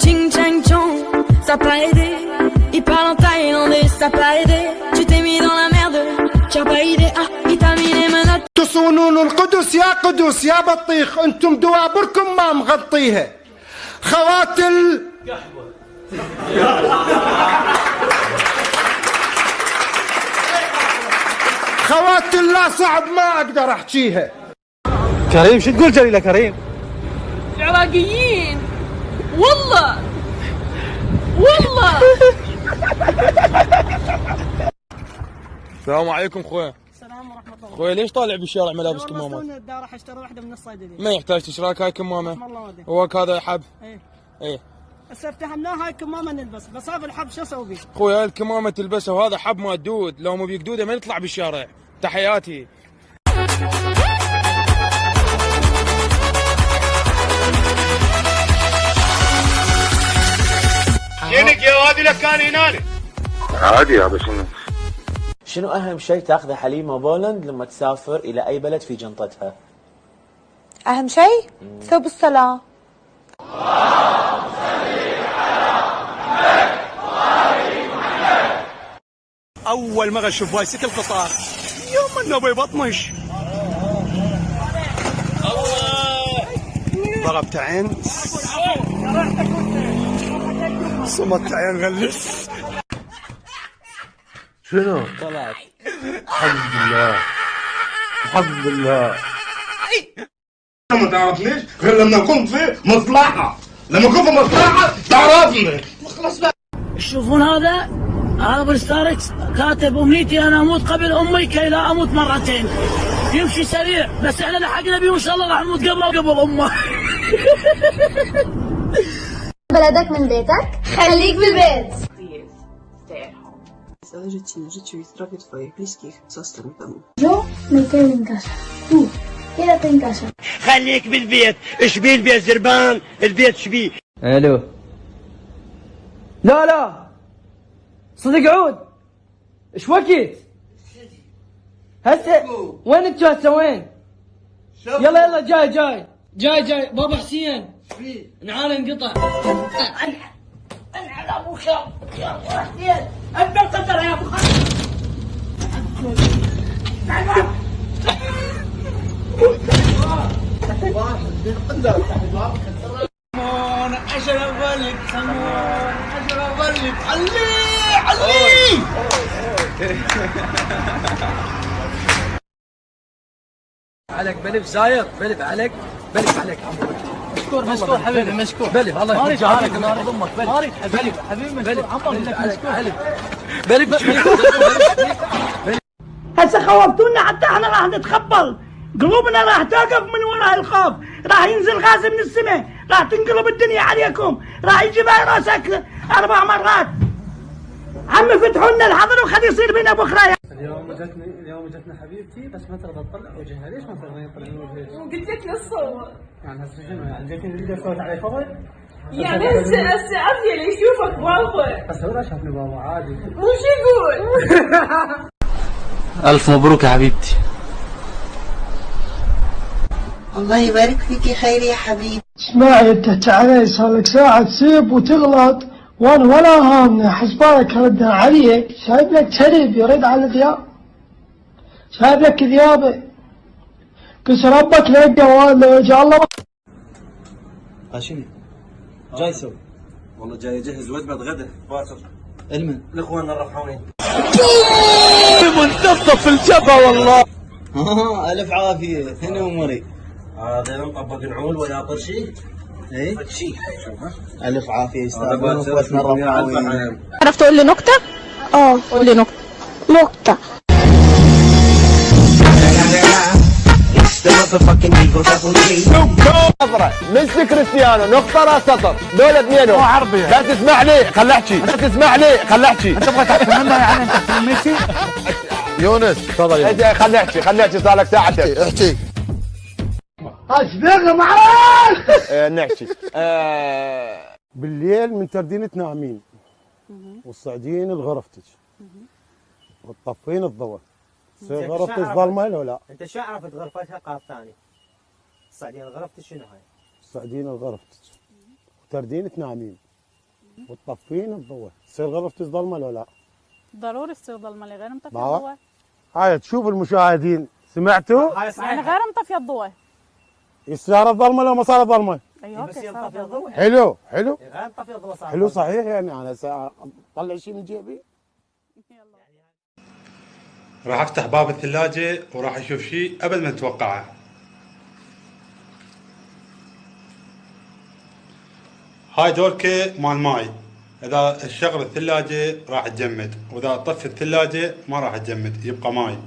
Ching chang chong, ça a pas aidé. Il parle en thaïlandais, ça a pas aidé. Tu t'es mis dans la merde, tu as pas idée. Ah, il t'a mis les menottes. تصونون القدس يا قدس يا بطيخ، انتم دوابركم ما مغطيها. خواتل لا صعب ما اقدر احكيها. كريم شو تقول جليل كريم؟ العراقيين والله السلام عليكم خويا. السلام ورحمة الله. خويا ليش طالع بالشارع ملابس كمامات؟ والله راح اشتري واحدة من الصيدلية. ما يحتاج تشراك هاي كمامة. والله ودي. هو هذا حب. ايه هسه افتحناها هاي كمامة نلبس، بس هذا الحب شو اسوي بيه؟ خويا هاي الكمامة تلبسها وهذا حب مال دود، لو مو بيك دودة ما يطلع بالشارع. تحياتي. شنك يا وادي لك كان هنالك؟ عادي يا بس شنو أهم شيء تاخذه حليمة بولند لما تسافر إلى أي بلد في جنطتها؟ أهم شيء؟ ثوب الصلاة. أول مرة أشوف بايسكل قطار يوم إنه بيبطمش. ضربت عين صمت عين غلس. شنو؟ طلعت. الحمد لله. ما تعرفنيش غير لما اكون في مصلحة، لما اكون في مصلحة تعرفني. تشوفون هذا بالستاركس كاتب امنيتي انا اموت قبل امي كي لا اموت مرتين. يمشي سريع بس احنا لحقنا بيه وان شاء الله راح نموت قبل امه. بلدك من بيتك؟ خليك بالبيت. Zależy ci na życiu i zdrowiu twoich bliskich, zostań w domu. Yo me quedo en casa. Tú, quédate en casa. خليك بالبيت. ايش بيه البيت زربان؟ البيت شبيه؟ الو. لا صدق عود. ايش وقت؟ هسه وين انتوا هسه وين؟ يلا جاي بابا حسين. نعال انقطع. انعل ابوك يا حسين ابن القدر يا ابو خالد. عشان اولك سمون عشان اولك علي عليك بلف زاير بلف عليك مشكور حبيبي مشكور بلف الله يجعلك ضمك بلف حبيبي بلف هسه خوفتونا حتى احنا راح نتخبل، قلوبنا راح توقف من وراء الخوف، راح ينزل غاز من السماء، راح تنقلب الدنيا عليكم، راح يجي فيروسك 4 مرات. عمي فتحوا لنا الحظر وخلي يصير بينا بكره. اليوم جتنا حبيبتي بس ما ترضى تطلع وجهها. ليش ما ترضى يطلعين وجهها؟ قلت لك نصور. يعني هسه شنو يعني جتني فيديو صوت علي فضل؟ يعني هسه افضل يشوفك بابا. بس هو لا شافني بابا عادي. وش يقول؟ الف مبروك يا حبيبتي. الله يبارك فيك يا خير يا حبيبي. اسمعي انت تعالي صار لك ساعة تسيب وتغلط وانا ولا هامني حسبالك ردا عليك. شايب لك كلب يرد على ذياب، شايب لك ذيابه قس ربك لقى والله وجه الله. شنو؟ جاي سوي؟ والله جاي اجهز وجبة غدا. واصل. المن؟ الاخوان الرحمين. منتصف الجبهة والله. الف عافية. هنا اموري. هذا مطبق نعول ويا قرشي. ايه؟ الف عافية يستاهلون اخوتنا الرحمين. عرفت تقول لي نكتة؟ قول لي نكتة. نظرة ميسي كريستيانو نقطة راس سطر دول اثنينهم عربي. لا تسمح لي خل احكي. انت تبغى تحكي منه يعني انت تحكي ميسي؟ يونس تفضل. خل احكي صار لك ساعتين. احكي اصبر معاك. نحكي. بالليل من تردين تنامين والصعدين الغرفتك وتطفين الضوء. تصير غرفتك ظلمه لو لا؟ انت شو عرفت غرفتها قاب ثاني؟ الصعدين غرفتك شنو هاي؟ الصعدين غرفتك وتردين تنامين وتطفين الضوء تصير غرفتك ظلمه ولا لا؟ ضروري تصير ظلمه اللي غير مطفي ما- الضوء. هاي تشوف المشاهدين سمعتوا؟ يعني غير مطفي الضوء. السياره ظلمه لو ما صارت ظلمه؟ ايوه بس اوكي ينطفي صار الضوء. حلو حلو غير طفي الضوء صار. حلو صحيح. يعني انا اطلع شيء من جيبي. راح افتح باب الثلاجة وراح اشوف شيء ابد ما اتوقعه. هاي دوركة مال ماي، اذا اشغل الثلاجة راح تجمد، واذا اطفي الثلاجة ما راح تجمد، يبقى ماي.